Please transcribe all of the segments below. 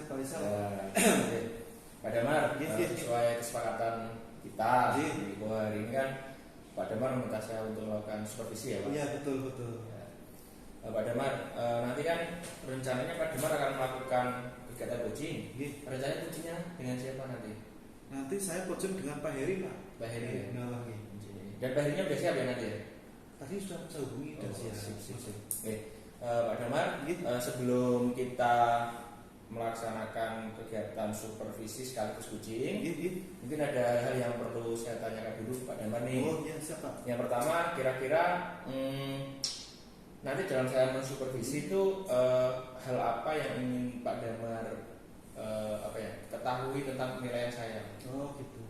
Pak Rizal. Pak Damar, sesuai kesepakatan kita di bahwa hari ini kan Pak Damar meminta saya untuk melakukan supervisi ya Pak? Iya betul. Ya. Pak Damar, nanti kan rencananya Pak Damar akan melakukan kegiatan coaching. Rencananya coachingnya dengan siapa nanti? Nanti saya coaching dengan Pak Heri Pak. Pak Heri ya? Dan Pak Herinya udah siap ya nanti ya? Tadi sudah saya hubungi dan siap. Oke. Pak Damar, sebelum kita melaksanakan kegiatan supervisi sekaligus coaching, mungkin ada hal yang perlu saya tanyakan dulu Pak Damar nih. Oh iya siapa? Yang pertama, kira-kira nanti dalam saya mensupervisi itu hal apa yang ingin Pak Damar ketahui tentang penilaian saya? Oh gitu.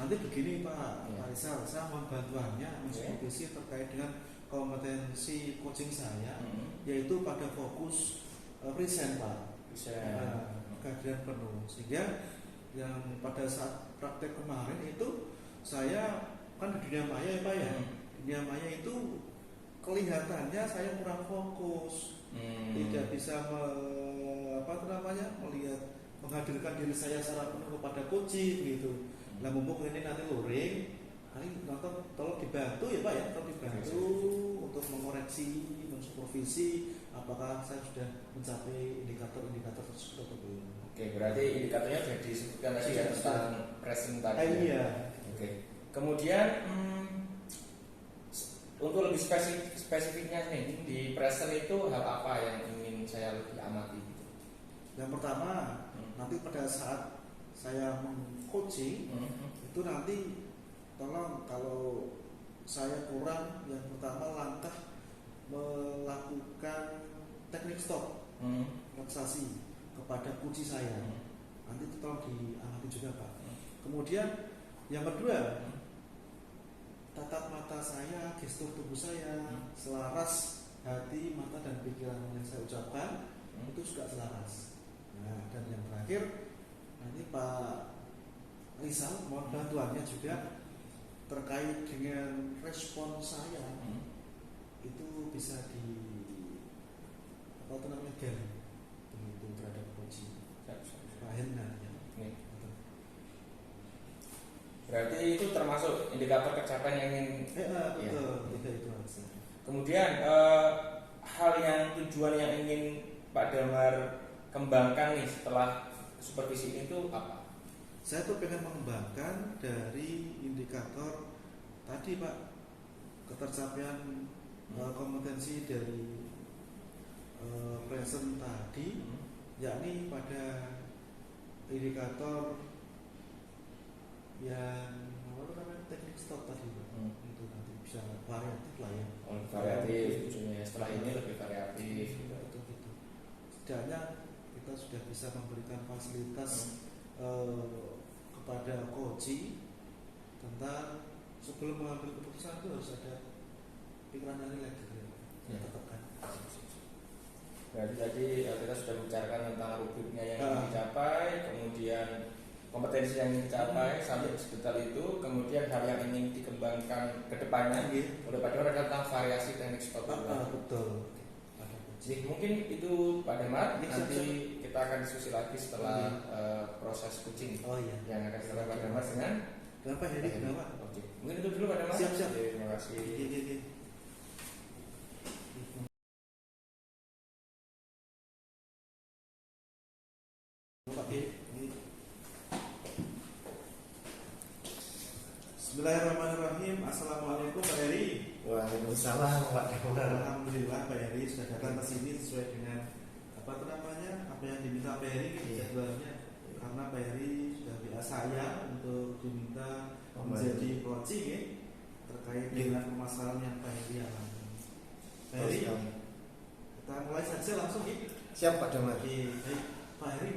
Nanti begini Pak Rizal, saya mohon bantuannya mensupervisi terkait dengan kompetensi coaching saya, yaitu pada fokus present Pak. Kehadiran penuh, sehingga yang pada saat praktek kemarin itu saya kan di dunia maya ya Pak ya, dunia maya itu kelihatannya saya kurang fokus, tidak bisa melihat menghadirkan diri saya secara penuh kepada coaching gitu. Nah mumpung ini nanti luring, nonton tolong dibantu ya Pak ya, tolong dibantu untuk mengoreksi, mensupervisi apakah saya sudah mencapai indikator-indikator tersebut atau belum. Oke, berarti indikatornya sudah disebutkan tadi ya tentang pressing tadi. Iya. Oke. Kemudian untuk lebih spesifiknya nih di present itu hal apa yang ingin saya lebih amati? Yang pertama, nanti pada saat saya meng-coaching itu nanti tolong kalau saya kurang, yang pertama langkah melakukan teknik stop relaksasi kepada kunci saya. Nanti itu tolong diamati juga Pak. Kemudian yang kedua, tatap mata saya, gestur tubuh saya selaras hati, mata dan pikiran yang saya ucapkan itu juga selaras. Nah, dan yang terakhir nanti Pak Rizal mohon bantuannya juga terkait dengan respon saya itu bisa gali begitu terhadap coaching. Berarti itu termasuk indikator pencapaian yang ingin. Itu aja. Kemudian hal yang tujuan yang ingin Pak Damar kembangkan nih setelah supervisi itu apa? Saya tuh pengen mengembangkan dari indikator tadi Pak, ketercapaian kompetensi dari present tadi, yakni pada indikator yang teknik stop tadi Pak. Itu nanti bisa variatif lah ya. Variatif, ujungnya setelah ini lebih variatif. Gitu. Setidaknya kita sudah bisa memberikan fasilitas kepada coaching tentang sebelum mengambil keputusan itu harus ada pikiran yang rileks gitu ya. Tetapkan. Berarti tadi kita sudah membicarakan tentang rubriknya yang ingin dicapai, kemudian kompetensi yang ingin dicapai sampai sedetail itu, kemudian hal yang ingin dikembangkan ke depannya oleh Pak Damar tentang variasi teknik stop. Betul. Jadi mungkin itu Pak Damar, nanti kita akan diskusi lagi setelah proses coaching yang akan dilakukan Pak Damar dengan Pak Heri. Oke. Mungkin itu dulu Pak Damar. Siap. Terima kasih. Bismillahirrahmanirrahim. Assalamualaikum Pak Heri. Waalaikumsalam Pak Damar. Alhamdulillah Pak Heri sudah datang ke sini sesuai dengan apa yang diminta Pak Heri jadwalnya. Karena Pak Heri sudah biasa saya untuk diminta menjadi coaching terkait dengan permasalahan yang Pak Heri alami. Pak Heri, kita mulai saja langsung Siap Pak Damar. Pak Heri,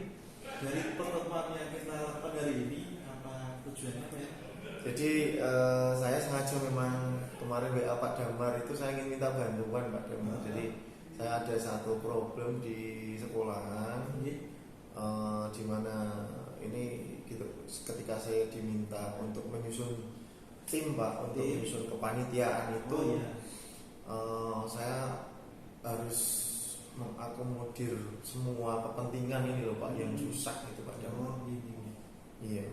dari pertemuan yang kita lakukan hari ini apa tujuannya Pak Heri? Jadi saya sengaja memang kemarin WA Pak Damar itu saya ingin minta bantuan Pak Damar. Jadi saya ada satu problem di sekolahan, di mana ini gitu. Ketika saya diminta untuk menyusun tim Pak, untuk menyusun kepanitiaan itu, saya harus mengakomodir semua kepentingan ini loh Pak yang susah gitu Pak Damar. Ini. Iya.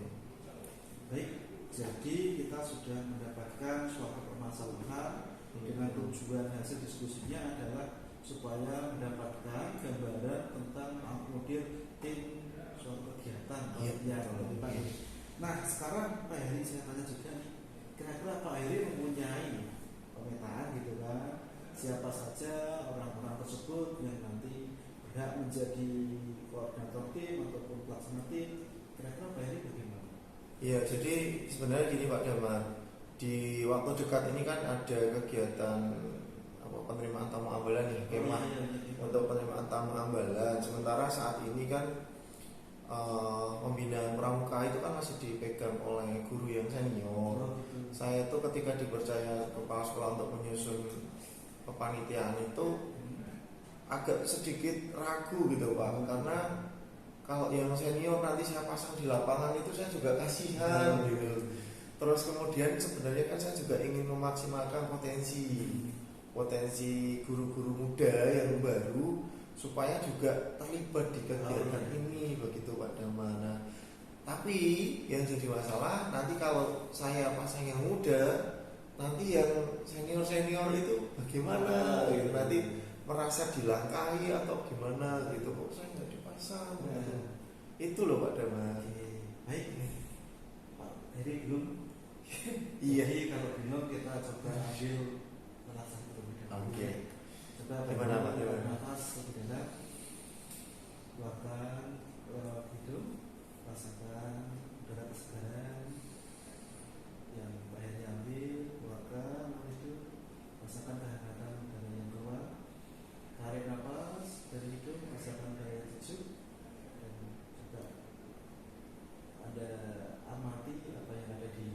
Baik, jadi kita sudah mendapatkan suatu permasalahan dengan tujuan hasil diskusinya adalah supaya mendapatkan gambaran tentang mengakomodir tim suatu kegiatan yang Pak Heri. Nah sekarang Pak Heri saya tanya juga nih, kira-kira Pak Heri mempunyai pemetaan gitu kan, siapa saja orang-orang tersebut yang nanti berhak menjadi koordinator tim ataupun pelaksana tim, kira-kira Pak Heri bagaimana? Iya, jadi sebenarnya gini Pak Damar, di waktu dekat ini kan ada kegiatan penerimaan tamu ambalan nih, kemah untuk penerimaan tamu ambalan. Sementara saat ini kan pembinaan pramuka itu kan masih dipegang oleh guru yang senior. Saya itu ketika dipercaya kepala sekolah untuk menyusun kepanitiaan itu agak sedikit ragu gitu Pak, karena kalau yang senior nanti saya pasang di lapangan itu saya juga kasihan gitu. Terus kemudian sebenarnya kan saya juga ingin memaksimalkan potensi guru-guru muda yang baru supaya juga terlibat di kegiatan ini begitu Pak Damar. Nah, tapi yang jadi masalah nanti kalau saya pasang yang muda, nanti yang senior itu bagaimana gitu, nanti merasa dilangkahi atau gimana gitu, kok saya nggak dipasang gitu. Itu loh Pak Damar. Baik Pak Heri belum. Iya. Jadi kalau belum kita coba ambil perasaan terlebih dahulu. Oke. Coba Gimana Pak? nafas sebentar. Keluarkan hidung, rasakan udara kesegaran yang Pak Heri ambil, keluarkan hidung, rasakan kehangatan udara yang keluar. Tarik nafas dari hidung, rasakan daya sejuk, dan juga ada amati apa yang ada di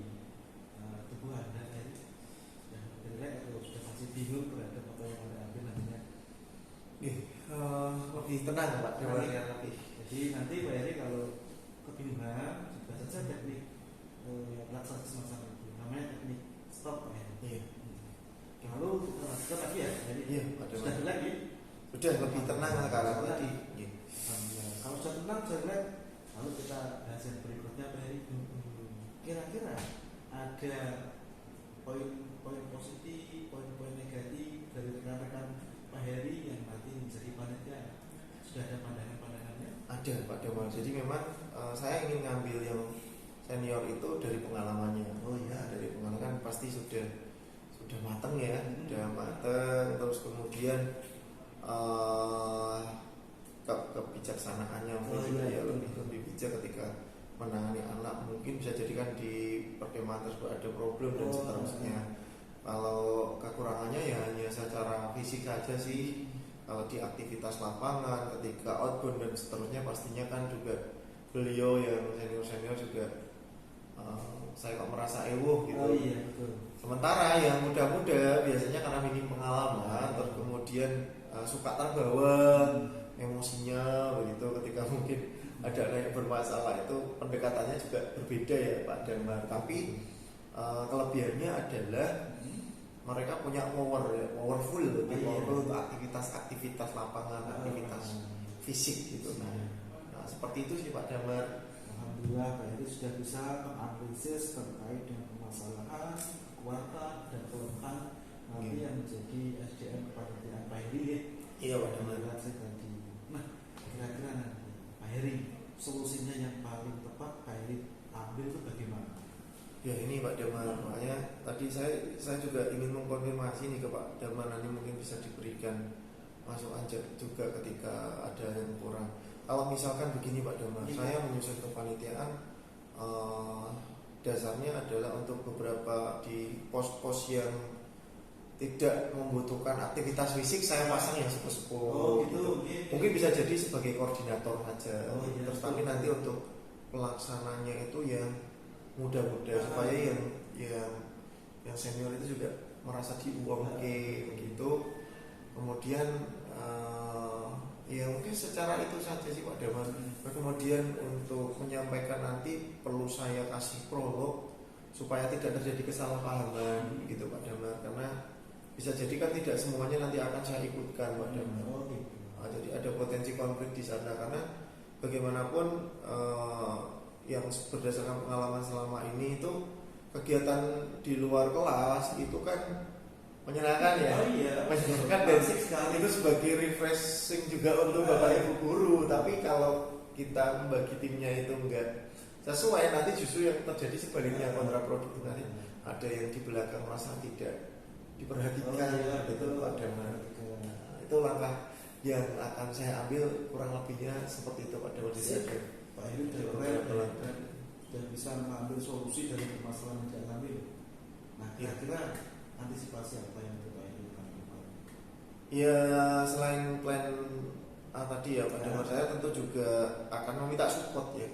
tubuh Anda tadi. Dan relax atau sudah masih bingung terhadap apa yang Anda ambil nantinya. Lebih tenang Pak Damar ya, lebih. Jadi nanti Pak Heri kalau kebingungan coba saja teknik relaksasi semacam itu, namanya teknik stop Pak Heri. Iya. Lalu kita lanjutkan lagi ya. Jadi sudah relax ya. Sudah lebih tenang sekarang tadi. Kalau sudah tenang, sudah relax, lalu kita bahas yang berikutnya Pak Heri. Kira-kira ada poin-poin positif, poin-poin negatif dari rekan-rekan Pak Heri yang nanti menjadi panitia, sudah ada pandangan-pandangannya? Ada Pak Damar. Jadi memang saya ingin ngambil yang senior itu dari pengalamannya. Oh iya, dari pengalaman kan pasti sudah matang ya, sudah matang. Terus kemudian kebijaksanaannya lebih bijak ketika menangani anak. Mungkin bisa jadikan di perkemahan tersebut ada problem dan seterusnya. Kalau kekurangannya ya hanya secara fisik saja sih. Kalau di aktivitas lapangan ketika outbound dan seterusnya pastinya kan juga beliau yang senior juga saya kok merasa ewo gitu. Iya, betul. Sementara yang muda-muda biasanya karena minim pengalaman terus kemudian suka terbawa emosinya begitu ketika mungkin ada yang bermasalah, itu pendekatannya juga berbeda ya Pak Damar. Tapi kelebihannya adalah mereka punya powerful untuk aktivitas lapangan, aktivitas fisik gitu. Nah, seperti itu sih Pak Damar. Alhamdulillah Pak Heri sudah bisa menganalisis terkait dengan permasalahan, kekuatan dan kelemahan nanti yang menjadi SDM kepanitiaan Pak Heri ya. Iya Pak Damar. Tadi. Nah, kira-kira nanti Pak Heri solusinya yang paling tepat Pak Heri ambil itu bagaimana? Ya ini Pak Damar, makanya tadi saya juga ingin mengkonfirmasi nih ke Pak Damar, nanti mungkin bisa diberikan masukan juga ketika ada yang kurang. Kalau misalkan begini Pak Damar, saya menyusun kepanitiaan dasarnya adalah untuk beberapa di pos-pos yang tidak membutuhkan aktivitas fisik, saya pasang yang sepuh-sepuh gitu. Mungkin bisa jadi sebagai koordinator saja. Terus tapi nanti untuk pelaksananya itu yang muda-muda supaya yang senior itu juga merasa diuangke begitu. Kemudian ya mungkin secara itu saja sih Pak Damar. Kemudian untuk menyampaikan nanti perlu saya kasih prolog supaya tidak terjadi kesalahpahaman gitu Pak Damar, karena bisa jadi kan tidak semuanya nanti akan saya ikutkan Pak Damar. Jadi ada potensi konflik di sana karena bagaimanapun yang berdasarkan pengalaman selama ini itu kegiatan di luar kelas itu kan menyenangkan ya, menyenangkan dan itu sebagai refreshing juga untuk bapak ibu guru. Tapi kalau kita membagi timnya itu enggak sesuai, nanti justru yang terjadi sebaliknya, kontraproduktif. Nanti ada yang di belakang merasa tidak diperhatikan, gitu ada. Itu langkah yang akan saya ambil, kurang lebihnya seperti itu Pak Damar. Pak Heri sudah bisa mengambil solusi dari permasalahan yang dialami. Nah, kira-kira antisipasi apa yang Pak Heri lakukan? Ya, selain plan tadi ya Pak Damar, saya tentu juga akan meminta support ya.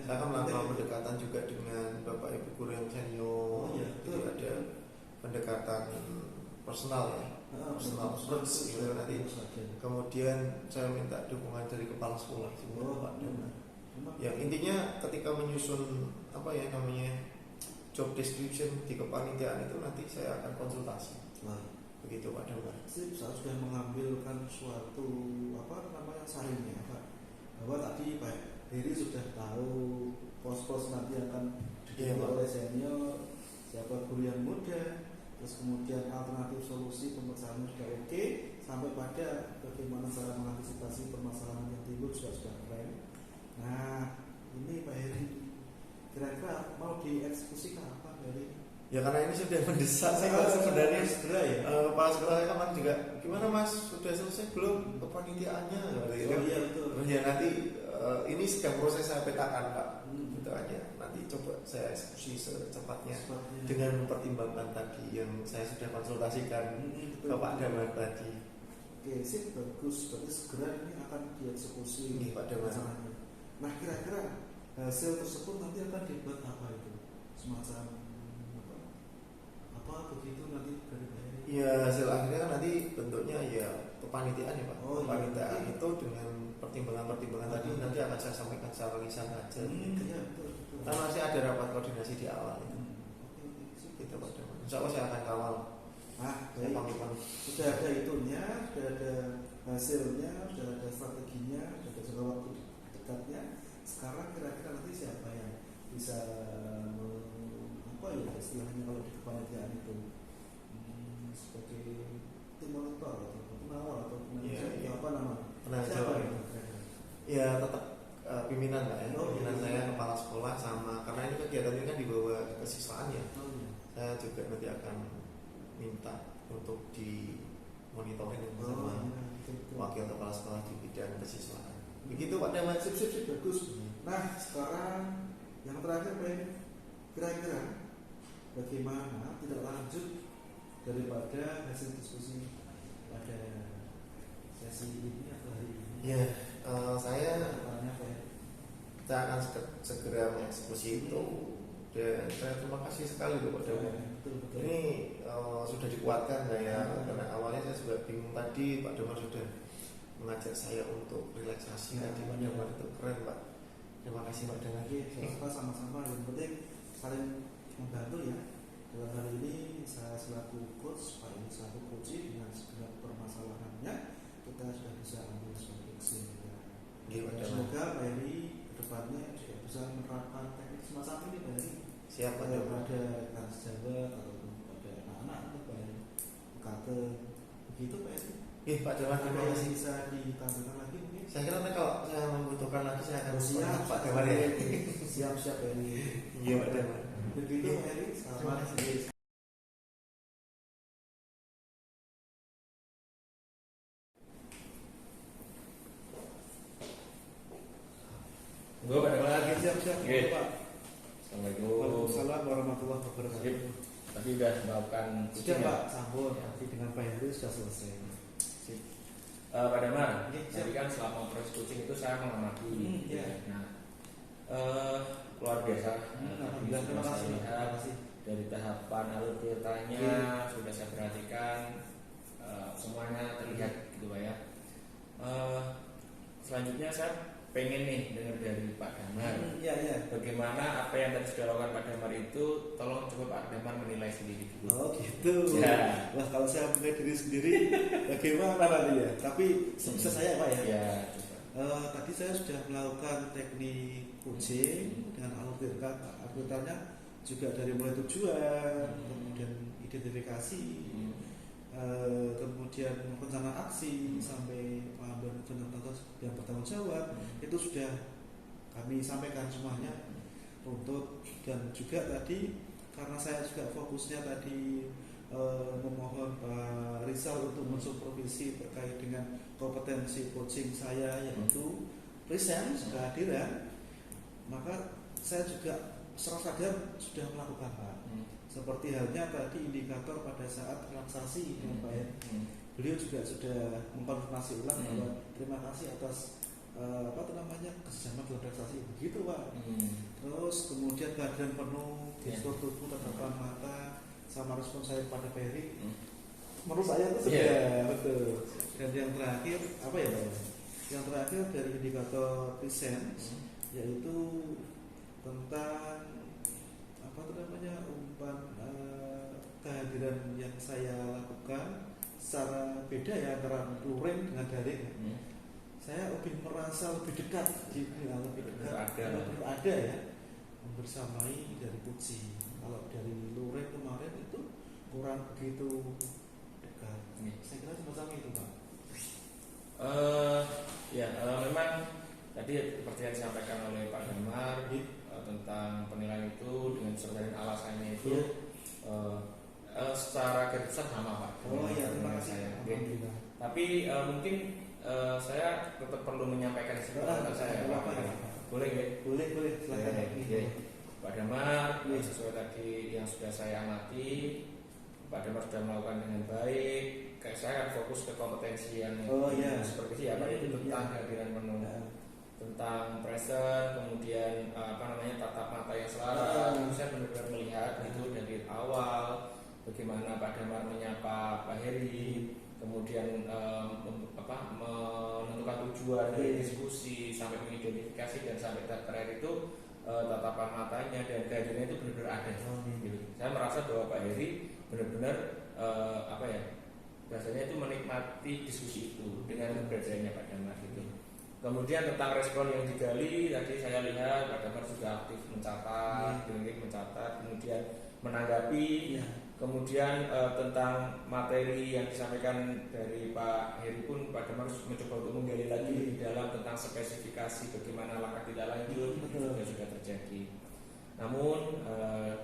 Saya akan melakukan pendekatan juga dengan Bapak Ibu guru yang senior. Jadi ada pendekatan personal ya, personal approach gitu nanti. Kemudian saya minta dukungan dari kepala sekolah semua Pak Damar. Yang intinya ketika menyusun apa ya namanya job description di kepanitiaan itu nanti saya akan konsultasi. Begitu Pak Damar. Saya sudah mengambilkan suatu apa namanya saringnya Pak, bahwa tadi Pak Heri sudah tahu pos-pos nanti akan diikuti oleh senior, siapa guru yang muda, terus kemudian alternatif solusi pemecahannya sudah oke, sampai pada bagaimana cara mengantisipasi permasalahan yang timbul sudah keren. Nah, ini Pak Heri kira-kira mau dieksekusi kapan dari? Ya karena ini sudah mendesak sih Mas sebenarnya. Segera ya. Pas sekolah kemarin juga gimana Mas, sudah selesai belum kepanitiaannya? Iya betul. Ya nanti ini sedang proses saya petakan Pak. Itu aja. Nanti coba saya eksekusi secepatnya dengan mempertimbangkan tadi yang saya sudah konsultasikan ke Pak Damar tadi. Oke, sip, bagus. Berarti segera ini akan dieksekusi Pak Damar. Nah, kira-kira hasil tersebut nanti akan dibuat apa itu? Semacam apa begitu nanti dari Pak Heri? Ya, hasil akhirnya kan nanti bentuknya ya kepanitiaan ya Pak. Kepanitiaan itu dengan pertimbangan-pertimbangan tadi nanti akan saya sampaikan secara lisan aja. Iya, betul. Kan masih ada rapat koordinasi di awal itu. Kita Pak Damar. Insya Allah saya akan kawal. Sudah ada itunya, sudah ada hasilnya, sudah ada strateginya, sudah ada jangka waktu dekatnya. Sekarang kira-kira nanti siapa yang bisa apa ya istilahnya kalau di kepanitiaan itu sebagai tim monitor atau pengawal atau apa namanya? Siapa itu? Ya tetap pimpinan Pak ya. Pimpinan saya kepala sekolah sama, karena ini kegiatan ini kan dibawa kesiswaan ya. Saya juga nanti akan minta untuk dimonitoring sama wakil kepala sekolah di bidang kesiswaan. Begitu Pak Damar. Sip, bagus. Nah, sekarang yang terakhir Pak, kira-kira bagaimana tidak lanjut daripada hasil diskusi pada sesi ini atau hari ini? Ya, saya akan segera mengeksekusi itu. Dan saya terima kasih sekali Pak Damar. Ini sudah dikuatkan karena awalnya saya juga bingung tadi. Pak Damar sudah mengajak saya untuk relaksasi tadi. Pak Damar itu keren Pak. Terima kasih Pak Damar. Kita sama-sama yang penting saling membantu ya. Dalam hal ini saya selaku coach, Pak ini selaku coach dengan segala permasalahannya kita sudah bisa ambil sebagai kesimpulan. Semoga Pak Heri kedepannya juga bisa menerapkan teknik semacam ini Pak Heri. Siapa pada kelas Jawa ataupun pada anak-anak atau pada UKT begitu Pak Heri. Pak Damar, terima kasih. Bisa ditambahkan lagi mungkin? Saya kira nanti kalau saya membutuhkan lagi saya akan siap Pak Damar ya. Siap Heri. Iya Pak Damar. Begitu Pak Heri. Selamat. Gue pada lagi siap Pak. Assalamualaikum. Waalaikumsalam warahmatullahi wabarakatuh. Tadi udah melakukan sudah Pak sambut nanti dengan Pak Heri sudah selesai. Pak Damar, tadi kan selama proses coaching itu saya mengamati. Nah, luar biasa. Alhamdulillah, terima kasih. Dari tahapan alur ceritanya sudah saya perhatikan, semuanya terlihat gitu Pak ya. Selanjutnya saya pengen nih dengar dari Pak Damar. Iya. Bagaimana apa yang tadi sudah lakukan Pak Damar itu, tolong coba Pak Damar menilai sendiri dulu. Oh gitu. Ya. Wah kalau saya menilai diri sendiri, bagaimana nanti ya? Tapi sebisa saya Pak ya. Ya. Tadi saya sudah melakukan teknik coaching dengan alur-alurnya juga dari mulai tujuan, kemudian identifikasi, kemudian rencana aksi sampai pengambilan keputusan yang bertanggung jawab, itu sudah kami sampaikan semuanya runtut. Dan juga tadi karena saya juga fokusnya tadi memohon Pak Rizal untuk mensupervisi terkait dengan kompetensi coaching saya, yaitu presence, kehadiran, maka saya juga secara sadar sudah melakukan Pak. Seperti halnya tadi indikator pada saat relaksasi dengan Pak ya. Beliau juga sudah mengkonfirmasi ulang bahwa terima kasih atas kesejaman dalam relaksasi, begitu Pak. Terus kemudian kehadiran penuh, gestur tubuh, tatapan mata, sama respon saya pada Ferry, menurut saya itu sudah betul. Dan yang terakhir apa ya Pak? Yang terakhir dari indikator presence, yaitu tentang umpan kehadiran yang saya lakukan secara beda ya antara luring dengan daring. Saya lebih merasa lebih dekat, lebih ada ya, membersamai dari coaching. Kalau dari luring kemarin itu kurang begitu dekat. Saya kira semacam itu Pak. Memang tadi seperti yang disampaikan oleh Pak Damar tentang penilaian itu dengan serta alasannya itu secara garis besar sama Pak. Terima kasih saya. Tapi mungkin saya tetap perlu menyampaikan sesuatu saya. Boleh ya? Boleh. Silakan. Pak Damar, sesuai tadi yang sudah saya amati, Pak Damar sudah melakukan dengan baik. Kayak saya akan fokus ke kompetensi yang seperti itu ya Pak, itu tentang kehadiran penuh, tentang present, kemudian tatap mata yang selaras. Saya benar-benar melihat itu dari awal bagaimana Pak Damar menyapa Pak Heri, kemudian menentukan tujuan dari diskusi sampai mengidentifikasi dan sampai terakhir itu tatapan matanya dan kehadirannya itu benar-benar ada. Gitu. Saya merasa bahwa Pak Heri benar-benar rasanya itu menikmati diskusi itu dengan keberadaannya Pak Damar gitu. Kemudian tentang respon yang digali tadi saya lihat Pak Damar juga aktif mencatat, kemudian menanggapi. Kemudian tentang materi yang disampaikan dari Pak Heri pun Pak Damar mencoba untuk menggali lagi di dalam tentang spesifikasi bagaimana langkah tidak lanjut itu juga sudah terjadi. Namun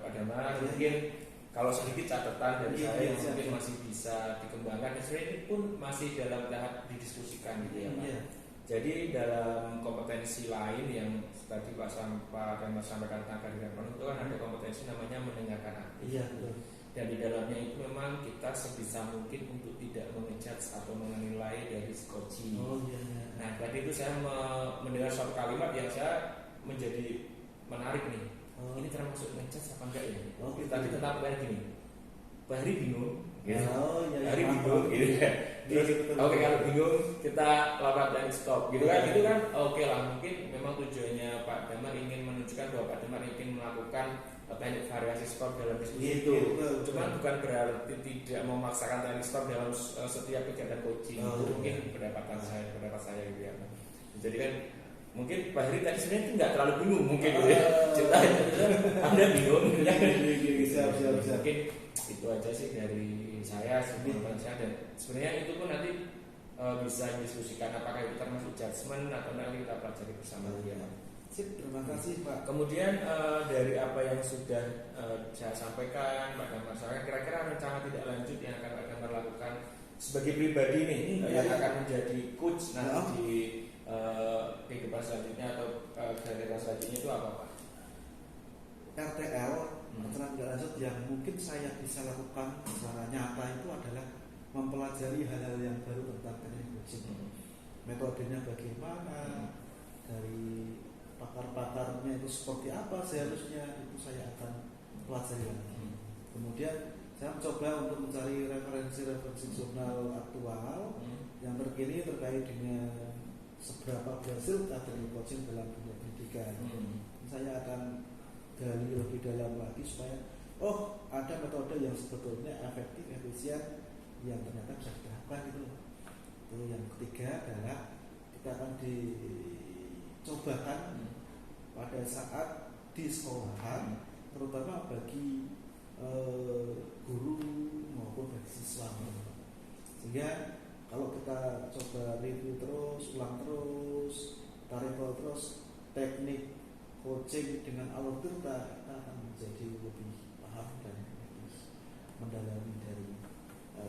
Pak Damar mungkin kalau sedikit catatan dari saya yang mungkin masih bisa dikembangkan, dan sebenarnya ini pun masih dalam tahap didiskusikan gitu ya Pak. Jadi dalam kompetensi lain yang tadi Pak Damar sampaikan tentang kehadiran penuh itu kan ada kompetensi namanya mendengarkan aktif. Dan di dalamnya itu memang kita sebisa mungkin untuk tidak mengejudge atau menilai dari skoci. Nah tadi itu saya mendengar suatu kalimat yang saya menjadi menarik nih. Ini termasuk ngejudge apa enggak ya? Tadi tentang apa gini? Pak Heri bingung. Hari bingung gitu ya. Oke, kalau bingung kita lakukan dan stop gitu kan. Itu kan oke lah, mungkin memang tujuannya Pak Damar ingin menunjukkan bahwa Pak Damar ingin melakukan teknik variasi stop dalam diskusi itu. Cuman bukan berarti tidak memaksakan teknik stop dalam setiap kegiatan coaching. Itu mungkin pendapat saya gitu ya. Jadi kan mungkin Pak Heri tadi sebenarnya itu nggak terlalu bingung mungkin gitu ya. Ceritanya Anda bingung gitu ya. Bisa. Mungkin itu aja sih dari saya sebenarnya, dan sebenarnya itu pun nanti bisa didiskusikan apakah itu termasuk judgement atau nanti kita pelajari bersama dia. Terima kasih Pak. Kemudian dari apa yang sudah saya sampaikan Pak Damar, kira-kira rencana tidak lanjut yang akan Pak Damar lakukan sebagai pribadi nih yang akan menjadi coach nanti di kehidupan selanjutnya atau kegiatan selanjutnya itu apa Pak? RTL rencana tidak lanjut yang mungkin saya bisa lakukan secara nyata itu adalah mempelajari hal-hal yang baru tentang teknik coaching. Metodenya bagaimana, dari pakar-pakarnya itu seperti apa seharusnya, itu saya akan pelajari lagi. Kemudian saya mencoba untuk mencari referensi jurnal aktual yang terkini terkait dengan seberapa berhasil teknik coaching dalam dunia pendidikan. Saya akan gali lebih dalam lagi supaya ada metode yang sebetulnya efektif, efisien, yang ternyata bisa diterapkan gitu. Lalu yang ketiga adalah kita akan dicobakan pada saat di sekolahan, terutama bagi guru maupun bagi siswa. Sehingga kalau kita coba review terus, ulang terus, tarik terus teknik coaching dengan alur kita akan menjadi lebih paham dan lebih mendalami dari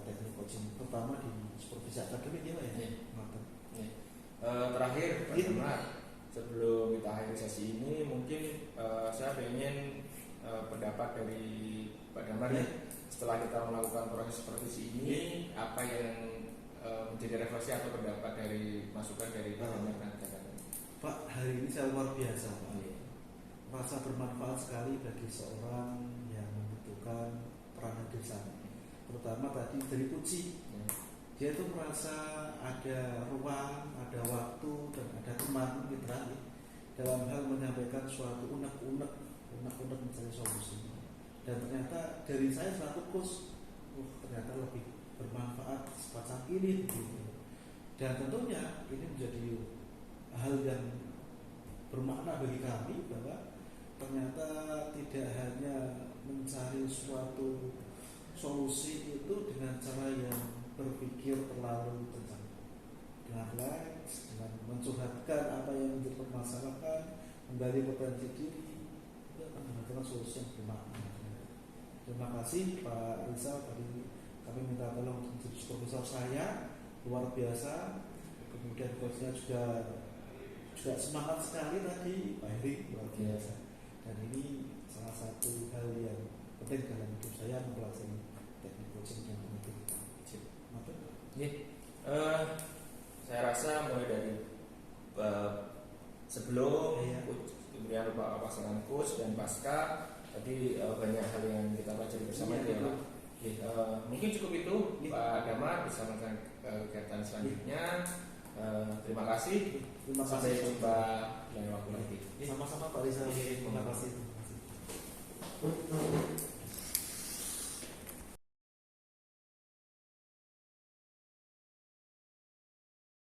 teknik coaching, terutama di supervisi akademik ya. Terakhir Pak Damar, sebelum kita akhiri sesi ini mungkin saya ingin pendapat dari Pak Damar setelah kita melakukan proses supervisi ini, apa yang menjadi refleksi atau pendapat dari masukan dari Pak Damar dan rekan-rekan. Pak, hari ini saya luar biasa Pak. Merasa bermanfaat sekali bagi seorang yang membutuhkan peranan desa, terutama tadi dari Puji. Dia itu merasa ada ruang, ada waktu, dan ada teman mitra dalam hal menyampaikan suatu unek-unek mencari solusi. Dan ternyata dari saya selaku coach, ternyata lebih bermanfaat semacam ini gitu. Dan tentunya ini menjadi hal yang bermakna bagi kami bahwa ternyata tidak hanya mencari suatu solusi itu dengan cara yang berpikir terlalu kencang, dengan relax, dengan mencurhatkan apa yang menjadi permasalahan, menggali potensi diri, itu akan menghasilkan solusi yang bermakna. Terima kasih Pak Rizal, tadi kami minta tolong untuk menjadi supervisor saya, luar biasa. Kemudian coachnya juga semangat sekali tadi, Pak Heri, luar biasa. Dan ini salah satu hal yang penting dalam hidup saya, mempelajari teknik coaching yang penting. Saya rasa mulai dari sebelum kemudian pasangan coach dan pasca tadi banyak hal yang kita pelajari bersama mungkin cukup itu Pak Damar bersama kegiatan selanjutnya. Terima kasih. Sampai jumpa lain waktu lagi. Sama-sama Pak Rizal. Terima kasih.